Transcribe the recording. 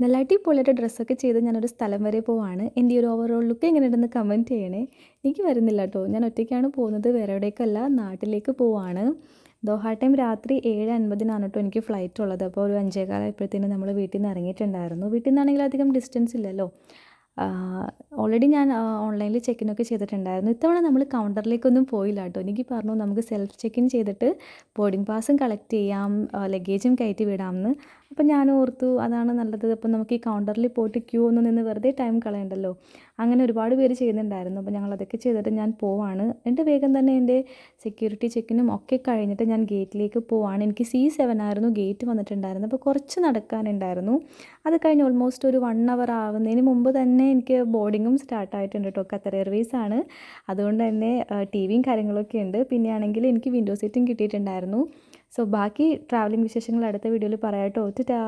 നല്ല അടിപൊളിയായിട്ട് ഡ്രസ്സൊക്കെ ചെയ്ത് ഞാനൊരു സ്ഥലം വരെ പോവാണ്. എൻ്റെ ഈ ഒരു ഓവറോൾ ലുക്ക് എങ്ങനെയുണ്ടെന്ന് കമൻറ്റ് ചെയ്യണേ. എനിക്ക് വരുന്നില്ല കേട്ടോ. ഞാൻ ഒറ്റയ്ക്കാണ് പോകുന്നത്. വേറെ എവിടേക്കല്ല, നാട്ടിലേക്ക് പോവാണ്. ദോഹ ടൈം രാത്രി 7:50 കേട്ടോ എനിക്ക് ഫ്ലൈറ്റ് ഉള്ളത്. അപ്പോൾ ഒരു 5:15 ആയപ്പോഴത്തേനും നമ്മൾ വീട്ടിൽ നിന്ന് ഇറങ്ങിയിട്ടുണ്ടായിരുന്നു. വീട്ടിൽ നിന്നാണെങ്കിൽ അധികം ഡിസ്റ്റൻസ് ഇല്ലല്ലോ. ഓൾറെഡി ഞാൻ ഓൺലൈനിൽ ചെക്കിനൊക്കെ ചെയ്തിട്ടുണ്ടായിരുന്നു. ഇത്തവണ നമ്മൾ കൗണ്ടറിലേക്കൊന്നും പോയില്ല കേട്ടോ. എനിക്ക് പറഞ്ഞു നമുക്ക് സെൽഫ് ചെക്ക് ഇൻ ചെയ്തിട്ട് ബോർഡിംഗ് പാസും കളക്ട് ചെയ്യാം, ലഗേജും കയറ്റി വിടാമെന്ന്. അപ്പം ഞാൻ ഓർത്തു അതാണ് നല്ലത്. അപ്പം നമുക്ക് ഈ കൗണ്ടറിൽ പോയിട്ട് ക്യൂ ഒന്നും നിന്ന് വെറുതെ ടൈം കളയണ്ടല്ലോ. അങ്ങനെ ഒരുപാട് പേര് ചെയ്യുന്നുണ്ടായിരുന്നു. അപ്പോൾ ഞങ്ങൾ അതൊക്കെ ചെയ്തിട്ട് ഞാൻ പോവാണ്. എൻ്റെ വേഗം തന്നെ എൻ്റെ സെക്യൂരിറ്റി ചെക്കിനും ഒക്കെ കഴിഞ്ഞിട്ട് ഞാൻ ഗേറ്റിലേക്ക് പോവാണ്. എനിക്ക് C7 ആയിരുന്നു ഗേറ്റ് വന്നിട്ടുണ്ടായിരുന്നു. അപ്പോൾ കുറച്ച് നടക്കാനുണ്ടായിരുന്നു. അത് കഴിഞ്ഞ് ഓൾമോസ്റ്റ് ഒരു 1 അവർ ആവുന്നതിന് മുമ്പ് തന്നെ എനിക്ക് ബോർഡിങ്ങും സ്റ്റാർട്ടായിട്ടുണ്ട് കേട്ടോ. ഖത്തർ എയർവേസ് ആണ്. അതുകൊണ്ട് തന്നെ ടിവിയും കാര്യങ്ങളൊക്കെ ഉണ്ട്. പിന്നെ ആണെങ്കിൽ എനിക്ക് വിൻഡോ സീറ്റും കിട്ടിയിട്ടുണ്ടായിരുന്നു. സോ ബാക്കി ട്രാവലിംഗ് വിശേഷങ്ങൾ അടുത്ത വീഡിയോയിൽ പറയാം കേട്ടോ. ടാറ്റാ.